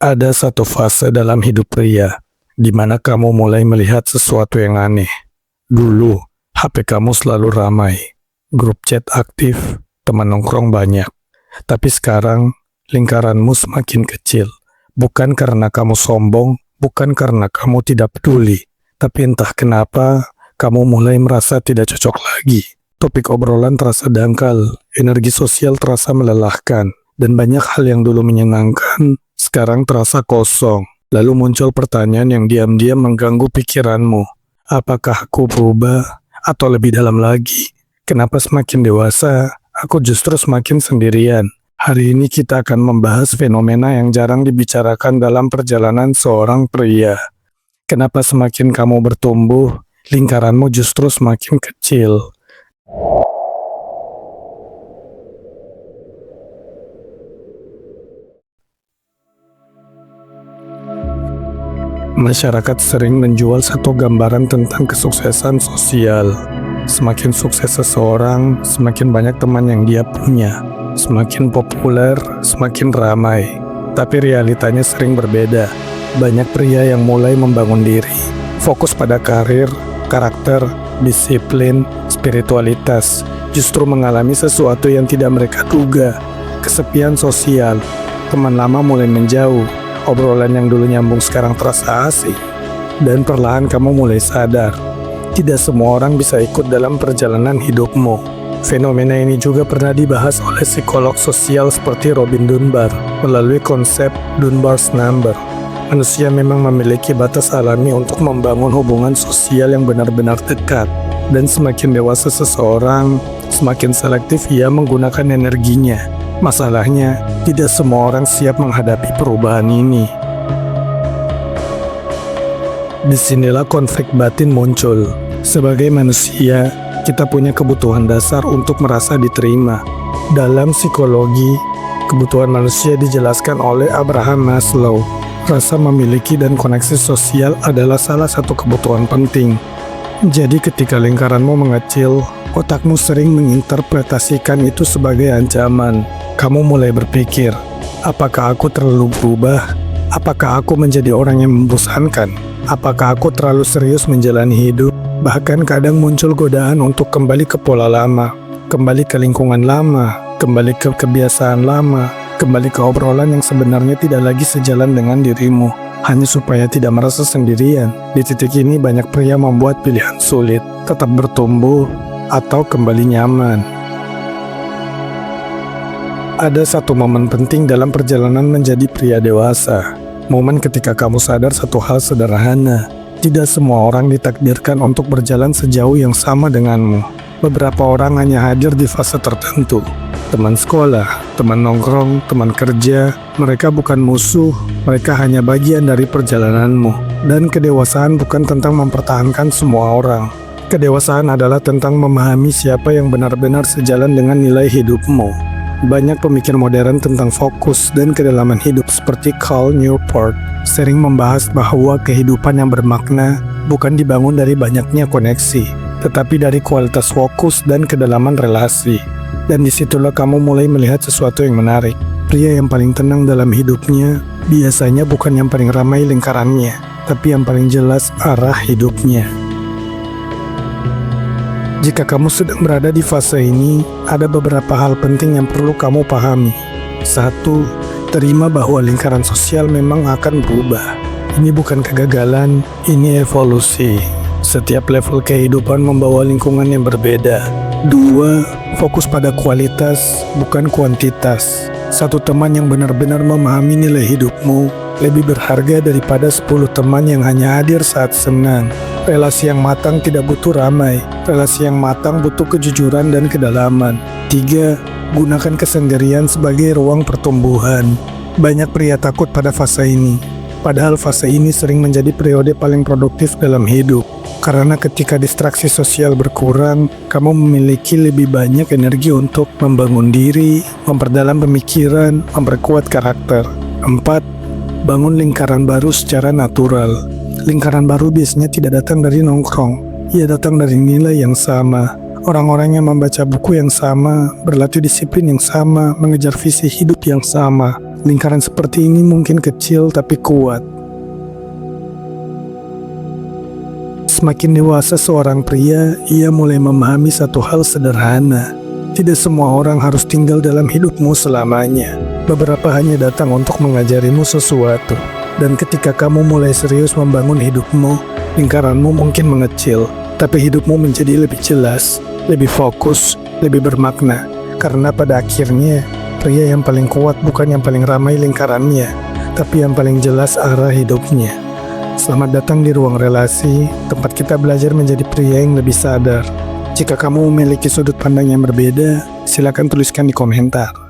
Ada satu fase dalam hidup pria di mana kamu mulai melihat sesuatu yang aneh. Dulu, HP kamu selalu ramai, grup chat aktif, teman nongkrong banyak. Tapi sekarang, lingkaranmu semakin kecil. Bukan karena kamu sombong, bukan karena kamu tidak peduli. Tapi entah kenapa, kamu mulai merasa tidak cocok lagi. Topik obrolan terasa dangkal, energi sosial terasa melelahkan, dan banyak hal yang dulu menyenangkan sekarang terasa kosong. Lalu muncul pertanyaan yang diam-diam mengganggu pikiranmu. Apakah aku berubah? Atau lebih dalam lagi, kenapa semakin dewasa, aku justru semakin sendirian? Hari ini kita akan membahas fenomena yang jarang dibicarakan dalam perjalanan seorang pria. Kenapa semakin kamu bertumbuh, lingkaranmu justru semakin kecil? Masyarakat sering menjual satu gambaran tentang kesuksesan sosial. Semakin sukses seseorang, semakin banyak teman yang dia punya. Semakin populer, semakin ramai. Tapi realitanya sering berbeda. Banyak pria yang mulai membangun diri, fokus pada karir, karakter, disiplin, spiritualitas, justru mengalami sesuatu yang tidak mereka duga. Kesepian sosial, teman lama mulai menjauh. Obrolan yang dulu nyambung sekarang terasa asing. Dan perlahan kamu mulai sadar, tidak semua orang bisa ikut dalam perjalanan hidupmu. Fenomena ini juga pernah dibahas oleh psikolog sosial seperti Robin Dunbar melalui konsep Dunbar's Number. Manusia memang memiliki batas alami untuk membangun hubungan sosial yang benar-benar dekat. Dan semakin dewasa seseorang, semakin selektif ia menggunakan energinya. Masalahnya, tidak semua orang siap menghadapi perubahan ini. Disinilah konflik batin muncul. Sebagai manusia, kita punya kebutuhan dasar untuk merasa diterima. Dalam psikologi, kebutuhan manusia dijelaskan oleh Abraham Maslow. Rasa memiliki dan koneksi sosial adalah salah satu kebutuhan penting. Jadi ketika lingkaranmu mengecil, otakmu sering menginterpretasikan itu sebagai ancaman. Kamu mulai berpikir, apakah aku terlalu berubah? Apakah aku menjadi orang yang membosankan? Apakah aku terlalu serius menjalani hidup? Bahkan kadang muncul godaan untuk kembali ke pola lama, kembali ke lingkungan lama, kembali ke kebiasaan lama, kembali ke obrolan yang sebenarnya tidak lagi sejalan dengan dirimu, hanya supaya tidak merasa sendirian. Di titik ini banyak pria membuat pilihan sulit, tetap bertumbuh atau kembali nyaman. Ada satu momen penting dalam perjalanan menjadi pria dewasa. Momen ketika kamu sadar satu hal sederhana. Tidak semua orang ditakdirkan untuk berjalan sejauh yang sama denganmu. Beberapa orang hanya hadir di fase tertentu. Teman sekolah, teman nongkrong, teman kerja, mereka bukan musuh. Mereka hanya bagian dari perjalananmu. Dan kedewasaan bukan tentang mempertahankan semua orang. Kedewasaan adalah tentang memahami siapa yang benar-benar sejalan dengan nilai hidupmu. Banyak pemikir modern tentang fokus dan kedalaman hidup seperti Cal Newport sering membahas bahwa kehidupan yang bermakna bukan dibangun dari banyaknya koneksi, tetapi dari kualitas fokus dan kedalaman relasi. Dan disitulah kamu mulai melihat sesuatu yang menarik. Pria yang paling tenang dalam hidupnya biasanya bukan yang paling ramai lingkarannya, tapi yang paling jelas arah hidupnya. Jika kamu sedang berada di fase ini, ada beberapa hal penting yang perlu kamu pahami. 1. Terima bahwa lingkaran sosial memang akan berubah. Ini bukan kegagalan, ini evolusi. Setiap level kehidupan membawa lingkungan yang berbeda. 2. Fokus pada kualitas, bukan kuantitas. Satu teman yang benar-benar memahami nilai hidupmu lebih berharga daripada 10 teman yang hanya hadir saat senang. Relasi yang matang tidak butuh ramai. Relasi yang matang butuh kejujuran dan kedalaman. 3. Gunakan kesendirian sebagai ruang pertumbuhan. Banyak pria takut pada fase ini. Padahal fase ini sering menjadi periode paling produktif dalam hidup. Karena ketika distraksi sosial berkurang, kamu memiliki lebih banyak energi untuk membangun diri, memperdalam pemikiran, memperkuat karakter. 4. Bangun lingkaran baru secara natural. Lingkaran baru biasanya tidak datang dari nongkrong. Ia datang dari nilai yang sama. Orang-orang yang membaca buku yang sama, berlatih disiplin yang sama, mengejar visi hidup yang sama. Lingkaran seperti ini mungkin kecil tapi kuat. Semakin dewasa seorang pria, ia mulai memahami satu hal sederhana. Tidak semua orang harus tinggal dalam hidupmu selamanya. Beberapa hanya datang untuk mengajarimu sesuatu. Dan ketika kamu mulai serius membangun hidupmu, lingkaranmu mungkin mengecil, tapi hidupmu menjadi lebih jelas, lebih fokus, lebih bermakna. Karena pada akhirnya, pria yang paling kuat bukan yang paling ramai lingkarannya, tapi yang paling jelas arah hidupnya. Selamat datang di Ruang Relasi, tempat kita belajar menjadi pria yang lebih sadar. Jika kamu memiliki sudut pandang yang berbeda, silakan tuliskan di komentar.